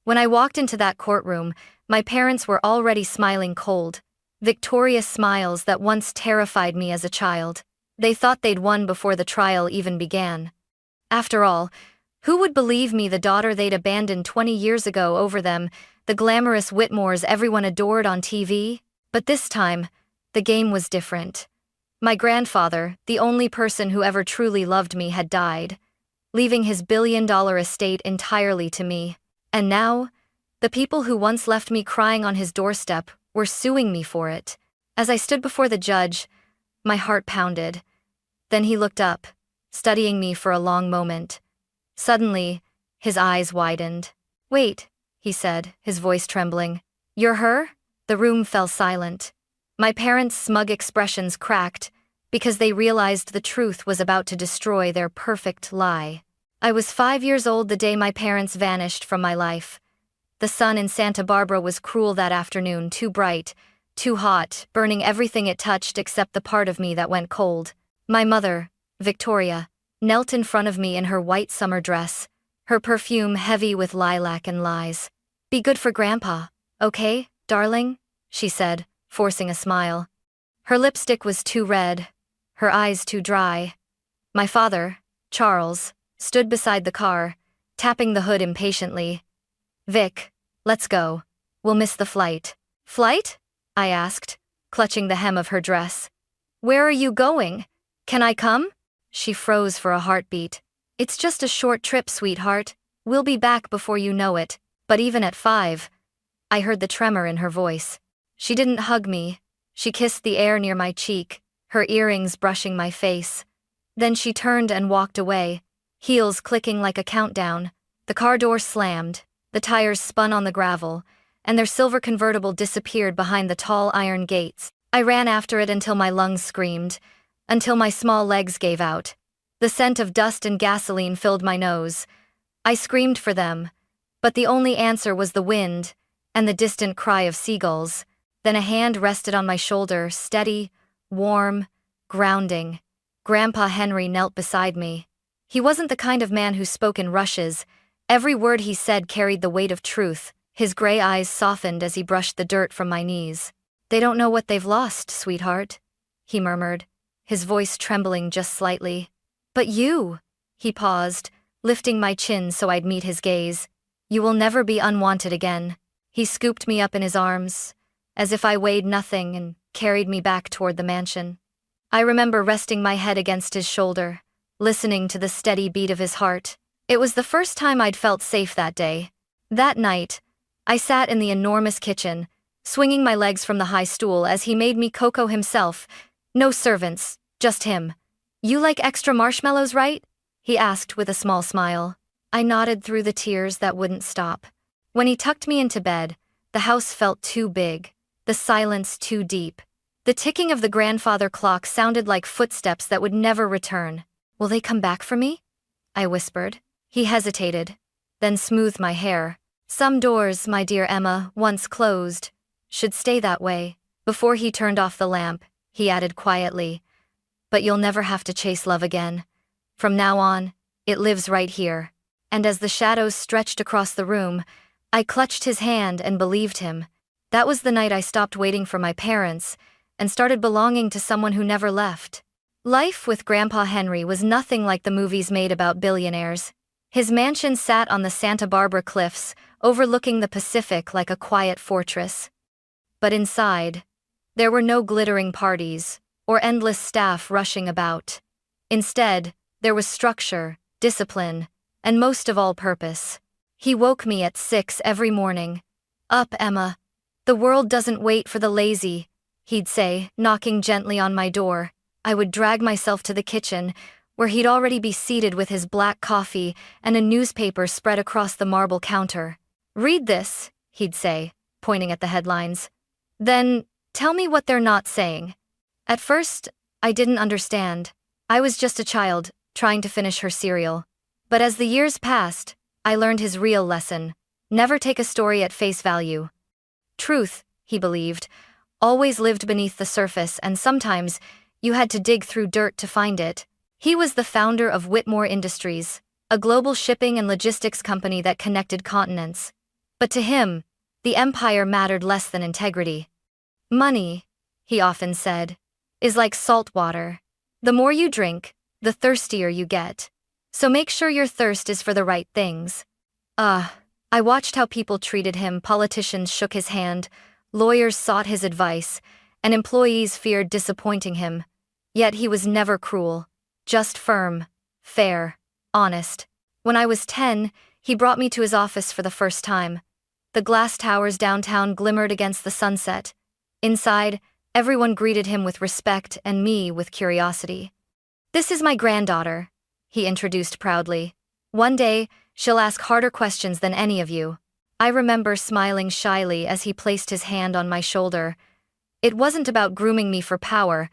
When I walked into that courtroom, my parents were already smiling cold, victorious smiles that once terrified me as a child. They thought they'd won before the trial even began. After all, who would believe me, the daughter they'd abandoned 20 years ago, over them, the glamorous Whitmores everyone adored on TV? But this time, the game was different. My grandfather, the only person who ever truly loved me, had died, leaving his billion-dollar estate entirely to me. And now, the people who once left me crying on his doorstep were suing me for it. As I stood before the judge, my heart pounded. Then he looked up, studying me for a long moment. Suddenly, his eyes widened. "Wait," he said, his voice trembling. "You're her?" The room fell silent. My parents' smug expressions cracked because they realized the truth was about to destroy their perfect lie. I was 5 years old the day my parents vanished from my life. The sun in Santa Barbara was cruel that afternoon, too bright, too hot, burning everything it touched except the part of me that went cold. My mother, Victoria, knelt in front of me in her white summer dress, her perfume heavy with lilac and lies. "Be good for Grandpa, okay, darling?" she said, forcing a smile. Her lipstick was too red, her eyes too dry. My father, Charles, stood beside the car, tapping the hood impatiently. "Vic, let's go. We'll miss the flight." "Flight?" I asked, clutching the hem of her dress. "Where are you going? Can I come?" She froze for a heartbeat. "It's just a short trip, sweetheart. We'll be back before you know it." But even at 5, I heard the tremor in her voice. She didn't hug me. She kissed the air near my cheek, her earrings brushing my face. Then she turned and walked away, heels clicking like a countdown. The car door slammed, the tires spun on the gravel, and their silver convertible disappeared behind the tall iron gates. I ran after it until my lungs screamed, until my small legs gave out. The scent of dust and gasoline filled my nose. I screamed for them, but the only answer was the wind and the distant cry of seagulls. Then a hand rested on my shoulder, steady, warm, grounding. Grandpa Henry knelt beside me. He wasn't the kind of man who spoke in rushes. Every word he said carried the weight of truth. His gray eyes softened as he brushed the dirt from my knees. "They don't know what they've lost, sweetheart," he murmured, his voice trembling just slightly. "But you," he paused, lifting my chin so I'd meet his gaze. "You will never be unwanted again." He scooped me up in his arms, as if I weighed nothing, and carried me back toward the mansion. I remember resting my head against his shoulder, listening to the steady beat of his heart. It was the first time I'd felt safe that day. That night, I sat in the enormous kitchen, swinging my legs from the high stool as he made me cocoa himself. No servants, just him. "You like extra marshmallows, right?" he asked with a small smile. I nodded through the tears that wouldn't stop. When he tucked me into bed, the house felt too big, the silence too deep. The ticking of the grandfather clock sounded like footsteps that would never return. "Will they come back for me?" I whispered. He hesitated, then smoothed my hair. "Some doors, my dear Emma, once closed, should stay that way." Before he turned off the lamp, he added quietly, "But you'll never have to chase love again. From now on, it lives right here." And as the shadows stretched across the room, I clutched his hand and believed him. That was the night I stopped waiting for my parents and started belonging to someone who never left. Life with Grandpa Henry was nothing like the movies made about billionaires. His mansion sat on the Santa Barbara cliffs, overlooking the Pacific like a quiet fortress. But inside, there were no glittering parties or endless staff rushing about. Instead, there was structure, discipline, and most of all purpose. He woke me at 6 every morning. "Up, Emma. The world doesn't wait for the lazy," he'd say, knocking gently on my door. I would drag myself to the kitchen, where he'd already be seated with his black coffee and a newspaper spread across the marble counter. "Read this," he'd say, pointing at the headlines. "Then, tell me what they're not saying." At first, I didn't understand. I was just a child, trying to finish her cereal. But as the years passed, I learned his real lesson. Never take a story at face value. Truth, he believed, always lived beneath the surface, and sometimes you had to dig through dirt to find it. He was the founder of Whitmore Industries, a global shipping and logistics company that connected continents. But to him, the empire mattered less than integrity. Money, he often said, is like salt water. The more you drink, the thirstier you get. So make sure your thirst is for the right things. I watched how people treated him. Politicians shook his hand, lawyers sought his advice, and employees feared disappointing him. Yet he was never cruel, just firm, fair, honest. When I was 10, he brought me to his office for the first time. The glass towers downtown glimmered against the sunset. Inside, everyone greeted him with respect and me with curiosity. "This is my granddaughter," he introduced proudly. "One day, she'll ask harder questions than any of you." I remember smiling shyly as he placed his hand on my shoulder. It wasn't about grooming me for power,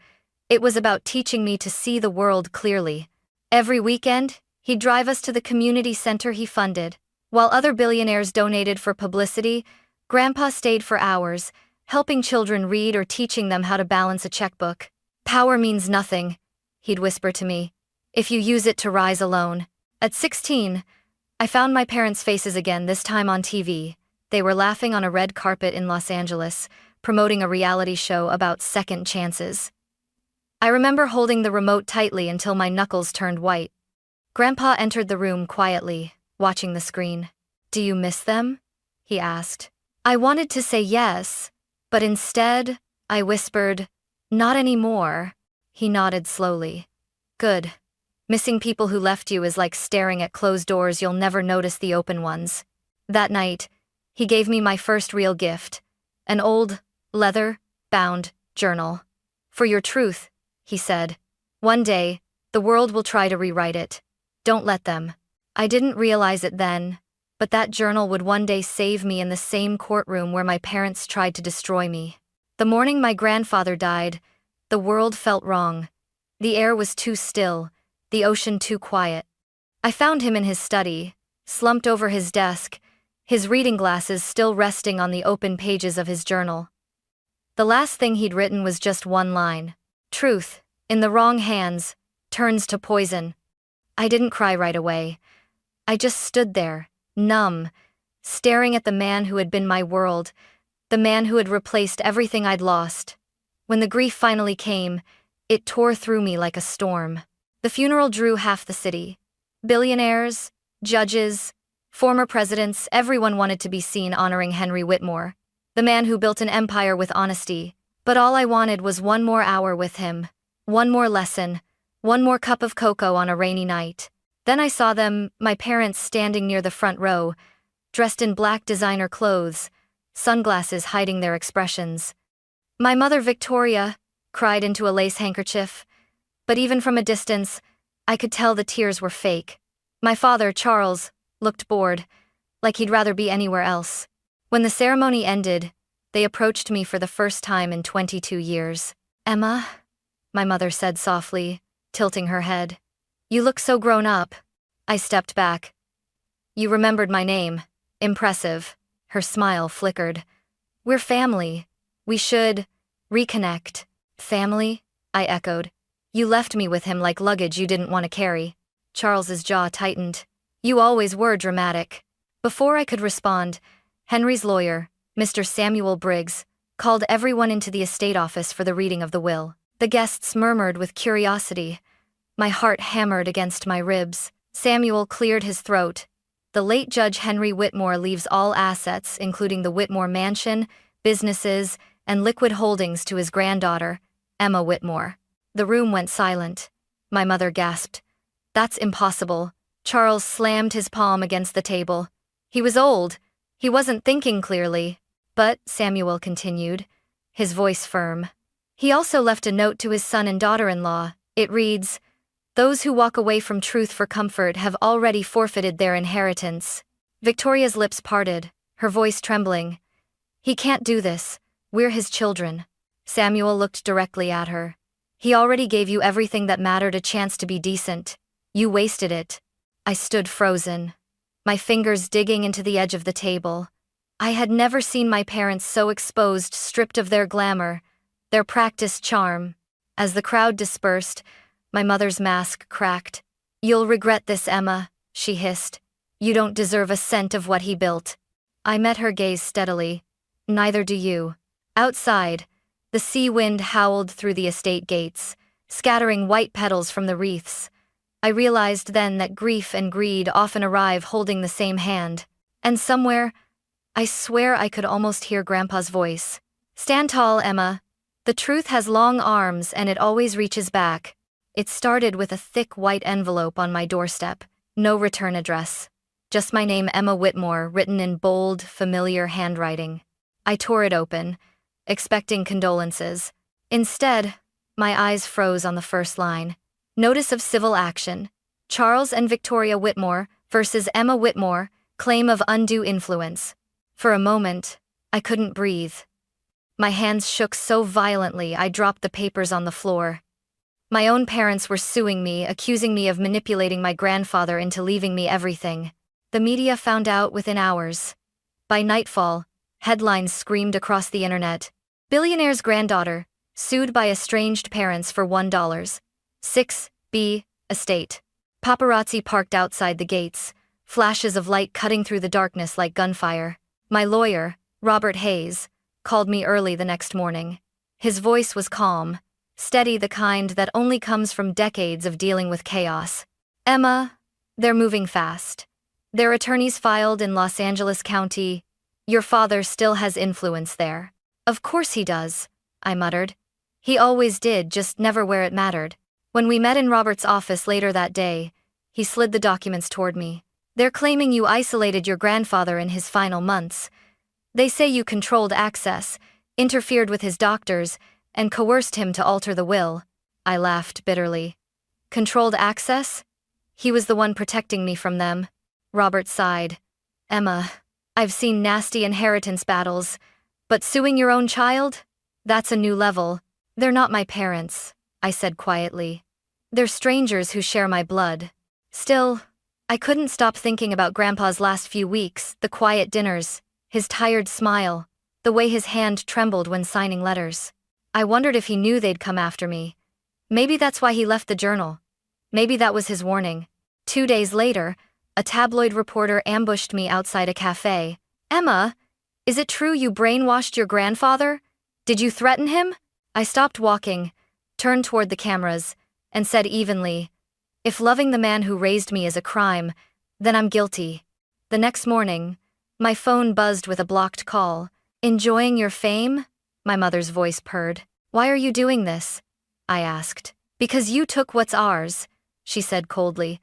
it was about teaching me to see the world clearly. Every weekend, he'd drive us to the community center he funded. While other billionaires donated for publicity, Grandpa stayed for hours, helping children read or teaching them how to balance a checkbook. "Power means nothing," he'd whisper to me, "if you use it to rise alone." At 16, I found my parents' faces again, this time on TV. They were laughing on a red carpet in Los Angeles, promoting a reality show about second chances. I remember holding the remote tightly until my knuckles turned white. Grandpa entered the room quietly, watching the screen. "Do you miss them?" he asked. I wanted to say yes, but instead, I whispered, "Not anymore." He nodded slowly. "Good. Missing people who left you is like staring at closed doors. You'll never notice the open ones." That night, he gave me my first real gift, an old, leather-bound journal. "For your truth," he said. "One day, the world will try to rewrite it. Don't let them." I didn't realize it then, but that journal would one day save me in the same courtroom where my parents tried to destroy me. The morning my grandfather died, the world felt wrong. The air was too still, the ocean too quiet. I found him in his study, slumped over his desk, his reading glasses still resting on the open pages of his journal. The last thing he'd written was just one line. "Truth, in the wrong hands, turns to poison." I didn't cry right away. I just stood there, numb, staring at the man who had been my world, the man who had replaced everything I'd lost. When the grief finally came, it tore through me like a storm. The funeral drew half the city. Billionaires, judges, former presidents, everyone wanted to be seen honoring Henry Whitmore, the man who built an empire with honesty. But all I wanted was one more hour with him, one more lesson, one more cup of cocoa on a rainy night. Then I saw them, my parents, standing near the front row, dressed in black designer clothes, sunglasses hiding their expressions. My mother, Victoria, cried into a lace handkerchief, but even from a distance, I could tell the tears were fake. My father, Charles, looked bored, like he'd rather be anywhere else. When the ceremony ended, they approached me for the first time in 22 years. "Emma," my mother said softly, tilting her head. "You look so grown up." I stepped back. "You remembered my name. Impressive." Her smile flickered. "We're family. We should reconnect." "Family?" I echoed. "You left me with him like luggage you didn't want to carry." Charles's jaw tightened. "You always were dramatic." Before I could respond, Henry's lawyer, Mr. Samuel Briggs, called everyone into the estate office for the reading of the will. The guests murmured with curiosity. My heart hammered against my ribs. Samuel cleared his throat. "The late Judge Henry Whitmore leaves all assets, including the Whitmore mansion, businesses, and liquid holdings, to his granddaughter, Emma Whitmore." The room went silent. My mother gasped. "That's impossible." Charles slammed his palm against the table. "He was old. He wasn't thinking clearly." "But," Samuel continued, his voice firm, "he also left a note to his son and daughter-in-law. It reads, 'Those who walk away from truth for comfort have already forfeited their inheritance.'" Victoria's lips parted, her voice trembling. "He can't do this. We're his children." Samuel looked directly at her. "He already gave you everything that mattered, a chance to be decent. You wasted it." I stood frozen, my fingers digging into the edge of the table. I had never seen my parents so exposed, stripped of their glamour, their practiced charm. As the crowd dispersed, my mother's mask cracked. "You'll regret this, Emma," she hissed. "You don't deserve a cent of what he built." I met her gaze steadily. Neither do you. Outside, the sea wind howled through the estate gates, scattering white petals from the wreaths. I realized then that grief and greed often arrive holding the same hand. And somewhere, I swear I could almost hear Grandpa's voice. Stand tall, Emma. The truth has long arms and it always reaches back. It started with a thick white envelope on my doorstep, no return address. Just my name, Emma Whitmore, written in bold, familiar handwriting. I tore it open, expecting condolences. Instead, my eyes froze on the first line. Notice of civil action. Charles and Victoria Whitmore versus Emma Whitmore, claim of undue influence. For a moment, I couldn't breathe. My hands shook so violently I dropped the papers on the floor. My own parents were suing me, accusing me of manipulating my grandfather into leaving me everything. The media found out within hours. By nightfall, headlines screamed across the internet. Billionaire's granddaughter, sued by estranged parents for $1.6 estate. Paparazzi parked outside the gates, flashes of light cutting through the darkness like gunfire. My lawyer, Robert Hayes, called me early the next morning. His voice was calm, steady, the kind that only comes from decades of dealing with chaos. Emma, they're moving fast. Their attorneys filed in Los Angeles County. Your father still has influence there. Of course he does, I muttered. He always did, just never where it mattered. When we met in Robert's office later that day, he slid the documents toward me. They're claiming you isolated your grandfather in his final months. They say you controlled access, interfered with his doctors, and coerced him to alter the will. I laughed bitterly. Controlled access? He was the one protecting me from them. Robert sighed. Emma, I've seen nasty inheritance battles, but suing your own child? That's a new level. They're not my parents, I said quietly. They're strangers who share my blood. Still, I couldn't stop thinking about Grandpa's last few weeks, the quiet dinners, his tired smile, the way his hand trembled when signing letters. I wondered if he knew they'd come after me. Maybe that's why he left the journal. Maybe that was his warning. 2 days later, a tabloid reporter ambushed me outside a cafe. Emma, is it true you brainwashed your grandfather? Did you threaten him? I stopped walking, turned toward the cameras, and said evenly, if loving the man who raised me is a crime, then I'm guilty. The next morning, my phone buzzed with a blocked call. Enjoying your fame? My mother's voice purred. Why are you doing this? I asked. Because you took what's ours, she said coldly.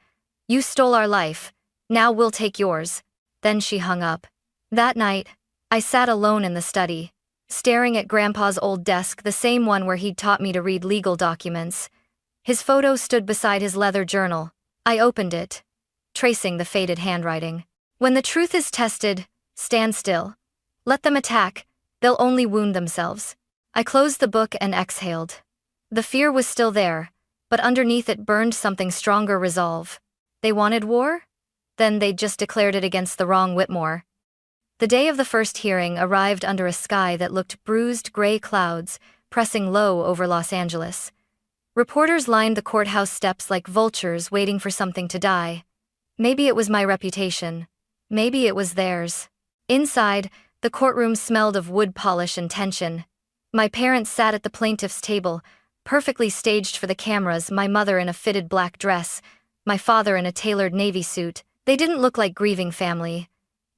You stole our life. Now we'll take yours. Then she hung up. That night, I sat alone in the study, staring at Grandpa's old desk, the same one where he'd taught me to read legal documents. His photo stood beside his leather journal. I opened it, tracing the faded handwriting. When the truth is tested, stand still. Let them attack, they'll only wound themselves. I closed the book and exhaled. The fear was still there, but underneath it burned something stronger: resolve. They wanted war? Then they'd just declared it against the wrong Whitmore. The day of the first hearing arrived under a sky that looked bruised gray clouds pressing low over Los Angeles. Reporters lined the courthouse steps like vultures waiting for something to die. Maybe it was my reputation. Maybe it was theirs. Inside, the courtroom smelled of wood polish and tension. My parents sat at the plaintiff's table, perfectly staged for the cameras, my mother in a fitted black dress, my father in a tailored navy suit. They didn't look like grieving family.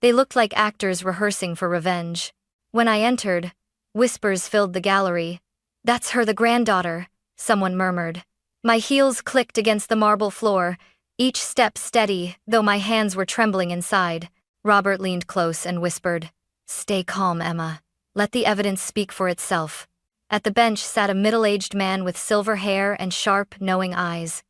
They looked like actors rehearsing for revenge. When I entered, whispers filled the gallery. That's her, the granddaughter, someone murmured. My heels clicked against the marble floor, each step steady, though my hands were trembling inside. Robert leaned close and whispered, Stay calm, Emma. Let the evidence speak for itself. At the bench sat a middle-aged man with silver hair and sharp, knowing eyes.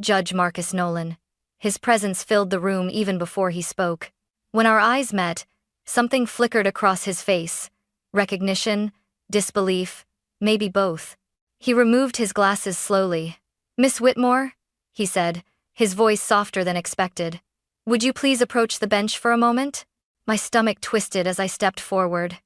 Judge Marcus Nolan. His presence filled the room even before he spoke. When our eyes met, something flickered across his face. Recognition, disbelief, maybe both. He removed his glasses slowly. Miss Whitmore, he said, his voice softer than expected. Would you please approach the bench for a moment? My stomach twisted as I stepped forward.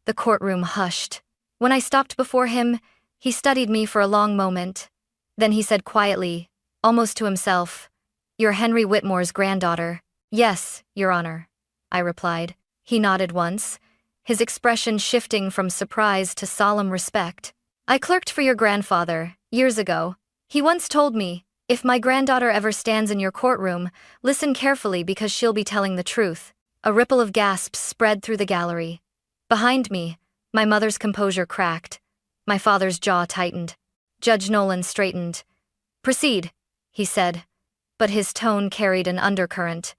The courtroom hushed. When I stopped before him, he studied me for a long moment. Then he said quietly, almost to himself, You're Henry Whitmore's granddaughter. Yes, Your Honor, I replied. He nodded once, his expression shifting from surprise to solemn respect. I clerked for your grandfather, years ago. He once told me, if my granddaughter ever stands in your courtroom, listen carefully because she'll be telling the truth. A ripple of gasps spread through the gallery. Behind me, my mother's composure cracked. My father's jaw tightened. Judge Nolan straightened. Proceed, he said, but his tone carried an undercurrent.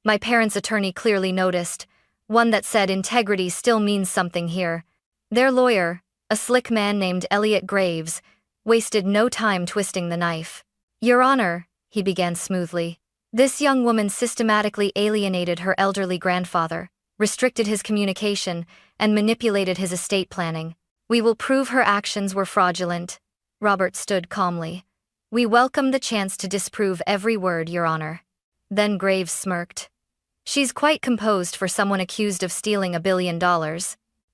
My parents' attorney clearly noticed, one that said integrity still means something here. Their lawyer, a slick man named Elliot Graves, wasted no time twisting the knife. Your Honor, he began smoothly, this young woman systematically alienated her elderly grandfather, restricted his communication, and manipulated his estate planning. We will prove her actions were fraudulent. Robert stood calmly. We welcome the chance to disprove every word, Your Honor. Then Graves smirked. She's quite composed for someone accused of stealing $1 billion.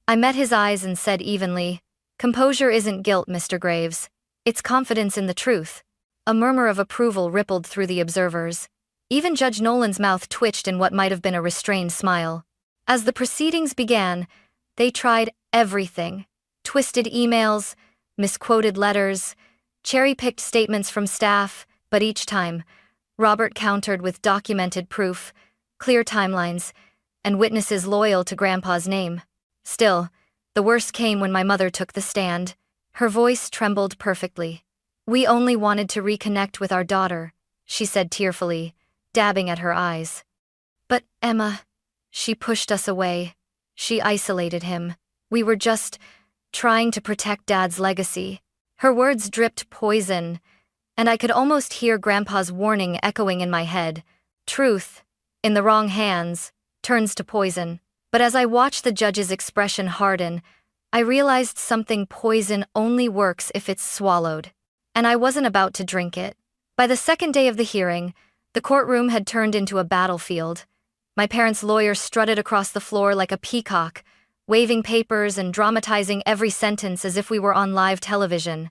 I met his eyes and said evenly, composure isn't guilt, Mr. Graves. It's confidence in the truth. A murmur of approval rippled through the observers. Even Judge Nolan's mouth twitched in what might have been a restrained smile. As the proceedings began, they tried everything. Twisted emails, misquoted letters, cherry-picked statements from staff, but each time, Robert countered with documented proof, clear timelines, and witnesses loyal to Grandpa's name. Still, the worst came when my mother took the stand. Her voice trembled perfectly. We only wanted to reconnect with our daughter, she said tearfully, dabbing at her eyes. But Emma, she pushed us away. She isolated him. We were just trying to protect Dad's legacy. Her words dripped poison, and I could almost hear Grandpa's warning echoing in my head. Truth, in the wrong hands, turns to poison. But as I watched the judge's expression harden, I realized something: poison only works if it's swallowed. And I wasn't about to drink it. By the second day of the hearing, the courtroom had turned into a battlefield. My parents' lawyer strutted across the floor like a peacock, waving papers and dramatizing every sentence as if we were on live television.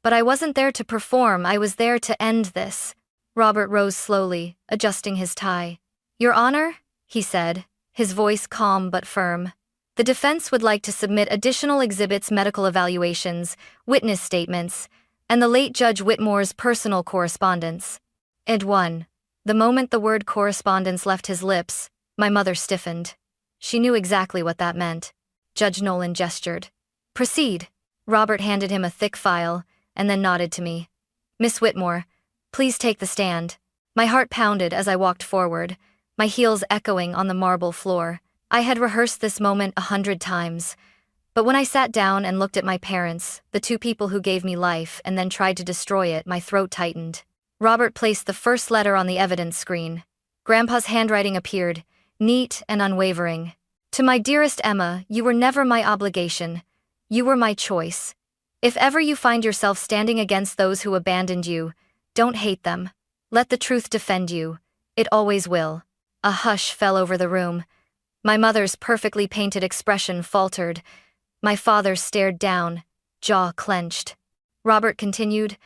But I wasn't there to perform, I was there to end this. Robert rose slowly, adjusting his tie. Your Honor, he said, his voice calm but firm. The defense would like to submit additional exhibits, medical evaluations, witness statements, and the late Judge Whitmore's personal correspondence. Ed 1. The moment the word correspondence left his lips, my mother stiffened. She knew exactly what that meant. Judge Nolan gestured. Proceed. Robert handed him a thick file, and then nodded to me. Miss Whitmore, please take the stand. My heart pounded as I walked forward, my heels echoing on the marble floor. I had rehearsed this moment 100 times. But when I sat down and looked at my parents, the two people who gave me life and then tried to destroy it, my throat tightened. Robert placed the first letter on the evidence screen. Grandpa's handwriting appeared, neat and unwavering. To my dearest Emma, you were never my obligation. You were my choice. If ever you find yourself standing against those who abandoned you, don't hate them. Let the truth defend you. It always will. A hush fell over the room. My mother's perfectly painted expression faltered. My father stared down, jaw clenched. Robert continued,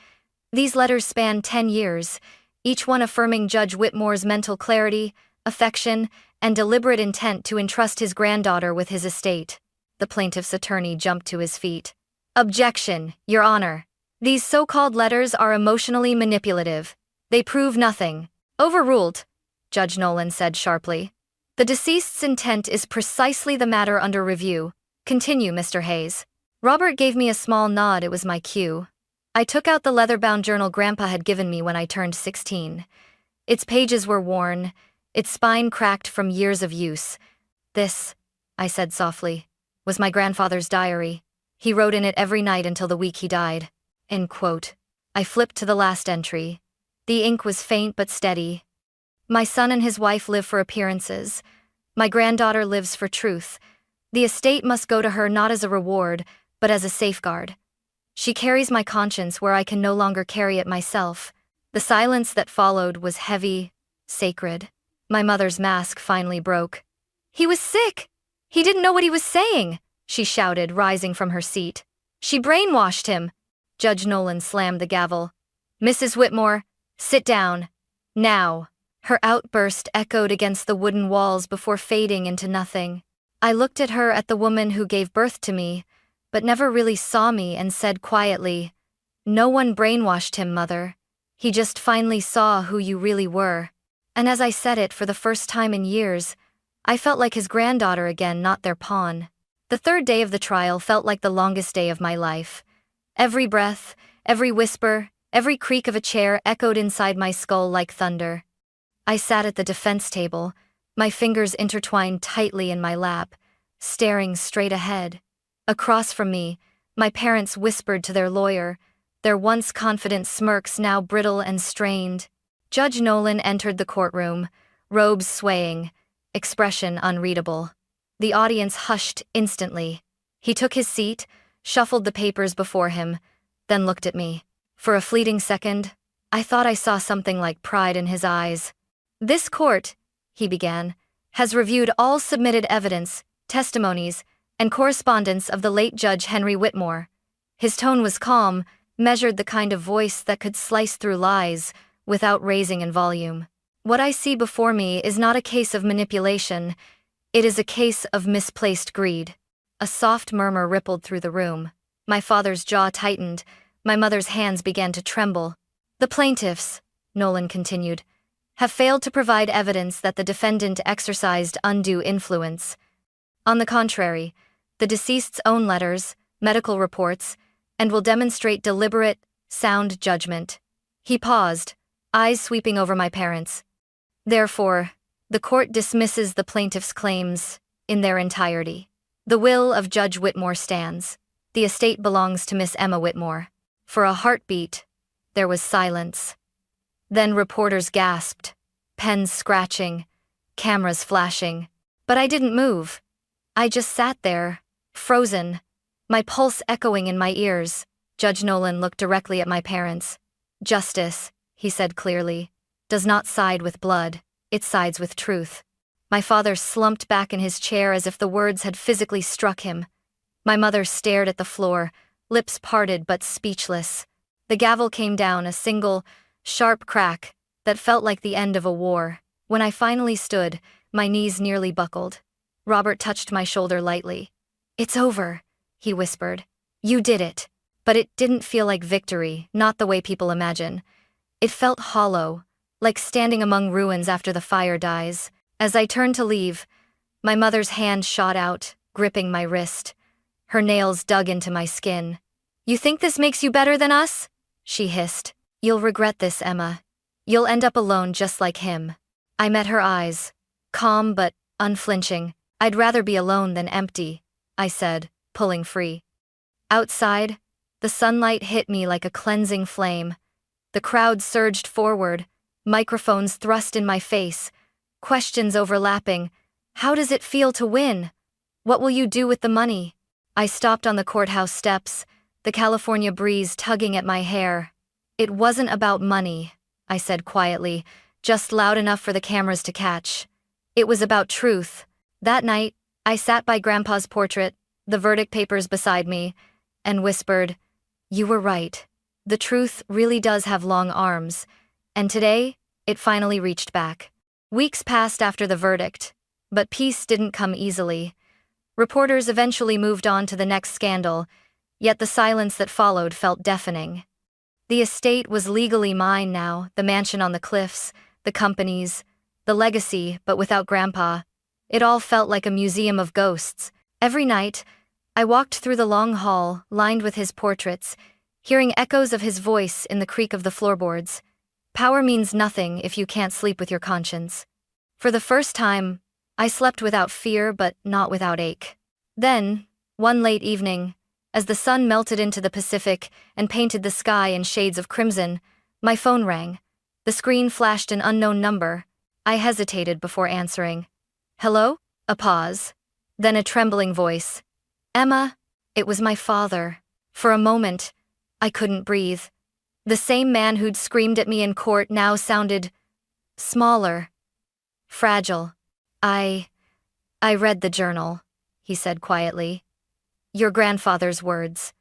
These letters span 10 years, each one affirming Judge Whitmore's mental clarity, affection, and deliberate intent to entrust his granddaughter with his estate. The plaintiff's attorney jumped to his feet. Objection, Your Honor. These so-called letters are emotionally manipulative. They prove nothing. Overruled, Judge Nolan said sharply. The deceased's intent is precisely the matter under review. Continue, Mr. Hayes. Robert gave me a small nod. It was my cue. I took out the leather-bound journal Grandpa had given me when I turned 16. Its pages were worn, its spine cracked from years of use. This, I said softly, was my grandfather's diary. He wrote in it every night until the week he died. End quote. I flipped to the last entry. The ink was faint but steady. My son and his wife live for appearances. My granddaughter lives for truth. The estate must go to her not as a reward, but as a safeguard. She carries my conscience where I can no longer carry it myself. The silence that followed was heavy, sacred. My mother's mask finally broke. He was sick! He didn't know what he was saying, she shouted, rising from her seat. She brainwashed him. Judge Nolan slammed the gavel. Mrs. Whitmore, sit down. Now. Her outburst echoed against the wooden walls before fading into nothing. I looked at her, at the woman who gave birth to me, but never really saw me, and said quietly, "No one brainwashed him, Mother. He just finally saw who you really were." And as I said it for the first time in years, I felt like his granddaughter again, not their pawn. The third day of the trial felt like the longest day of my life. Every breath, every whisper, every creak of a chair echoed inside my skull like thunder. I sat at the defense table, my fingers intertwined tightly in my lap, staring straight ahead. Across from me, my parents whispered to their lawyer, their once confident smirks now brittle and strained. Judge Nolan entered the courtroom, robes swaying, expression unreadable. The audience hushed instantly. He took his seat, shuffled the papers before him, then looked at me. For a fleeting second, I thought I saw something like pride in his eyes. "This court," he began, "has reviewed all submitted evidence, testimonies, and correspondence of the late Judge Henry Whitmore." His tone was calm, measured, the kind of voice that could slice through lies without raising in volume. "What I see before me is not a case of manipulation, it is a case of misplaced greed." A soft murmur rippled through the room. My father's jaw tightened, my mother's hands began to tremble. "The plaintiffs," Nolan continued, "have failed to provide evidence that the defendant exercised undue influence. On the contrary, the deceased's own letters, medical reports, and will demonstrate deliberate, sound judgment." He paused, eyes sweeping over my parents. "Therefore, the court dismisses the plaintiff's claims in their entirety. The will of Judge Whitmore stands. The estate belongs to Miss Emma Whitmore." For a heartbeat, there was silence. Then reporters gasped, pens scratching, cameras flashing. But I didn't move. I just sat there, frozen, my pulse echoing in my ears. Judge Nolan looked directly at my parents. "Justice," he said clearly, "does not side with blood, it sides with truth." My father slumped back in his chair as if the words had physically struck him. My mother stared at the floor, lips parted but speechless. The gavel came down, a single, sharp crack that felt like the end of a war. When I finally stood, my knees nearly buckled. Robert touched my shoulder lightly. "It's over," he whispered. "You did it." But it didn't feel like victory, not the way people imagine. It felt hollow, like standing among ruins after the fire dies. As I turned to leave, my mother's hand shot out, gripping my wrist. Her nails dug into my skin. "You think this makes you better than us?" she hissed. "You'll regret this, Emma. You'll end up alone just like him." I met her eyes, calm but unflinching. "I'd rather be alone than empty," I said, pulling free. Outside, the sunlight hit me like a cleansing flame. The crowd surged forward, microphones thrust in my face, questions overlapping. "How does it feel to win? What will you do with the money?" I stopped on the courthouse steps, the California breeze tugging at my hair. "It wasn't about money," I said quietly, just loud enough for the cameras to catch. "It was about truth." That night, I sat by Grandpa's portrait, the verdict papers beside me, and whispered, "You were right. The truth really does have long arms." And today, it finally reached back. Weeks passed after the verdict, but peace didn't come easily. Reporters eventually moved on to the next scandal, yet the silence that followed felt deafening. The estate was legally mine now, the mansion on the cliffs, the companies, the legacy, but without Grandpa. It all felt like a museum of ghosts. Every night, I walked through the long hall, lined with his portraits, hearing echoes of his voice in the creak of the floorboards. Power means nothing if you can't sleep with your conscience. For the first time, I slept without fear but not without ache. Then, one late evening, as the sun melted into the Pacific and painted the sky in shades of crimson, my phone rang. The screen flashed an unknown number. I hesitated before answering. "Hello?" A pause. Then a trembling voice. "Emma?" It was my father. For a moment, I couldn't breathe. The same man who'd screamed at me in court now sounded smaller, fragile. I read the journal," he said quietly. "Your grandfather's words.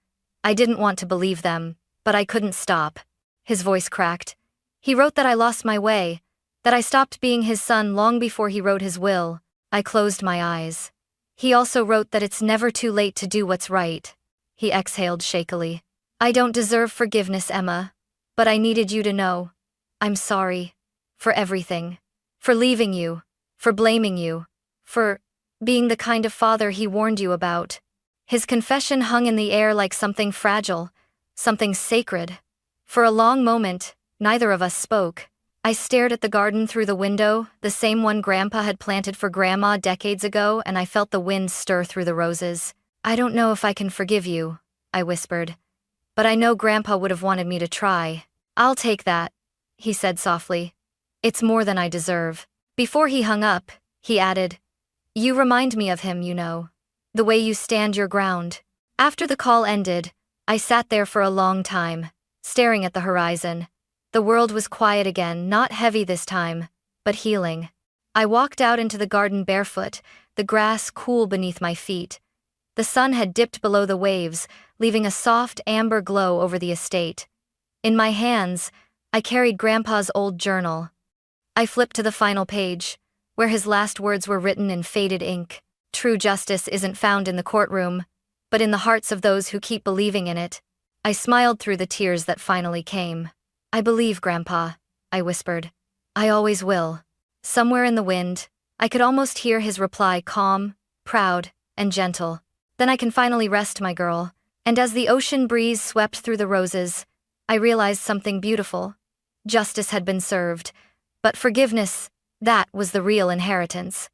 I didn't want to believe them, but I couldn't stop." His voice cracked. "He wrote that I lost my way, that I stopped being his son long before he wrote his will." I closed my eyes. He also wrote that it's never too late to do what's right. He exhaled shakily. I don't deserve forgiveness, Emma. But I needed you to know. I'm sorry. For everything. For leaving you. For blaming you. For being the kind of father he warned you about. His confession hung in the air like something fragile, something sacred. For a long moment, neither of us spoke. I stared at the garden through the window, the same one Grandpa had planted for Grandma decades ago, and I felt the wind stir through the roses. I don't know if I can forgive you, I whispered. But I know Grandpa would have wanted me to try. I'll take that, he said softly. It's more than I deserve. Before he hung up, he added, You remind me of him, you know. The way you stand your ground. After the call ended, I sat there for a long time, staring at the horizon. The world was quiet again, not heavy this time, but healing. I walked out into the garden barefoot, the grass cool beneath my feet. The sun had dipped below the waves, leaving a soft amber glow over the estate. In my hands, I carried Grandpa's old journal. I flipped to the final page, where his last words were written in faded ink. True justice isn't found in the courtroom, but in the hearts of those who keep believing in it. I smiled through the tears that finally came. I believe, Grandpa, I whispered. I always will. Somewhere in the wind, I could almost hear his reply, calm, proud, and gentle. Then I can finally rest, my girl. And as the ocean breeze swept through the roses, I realized something beautiful. Justice had been served, but forgiveness, that was the real inheritance.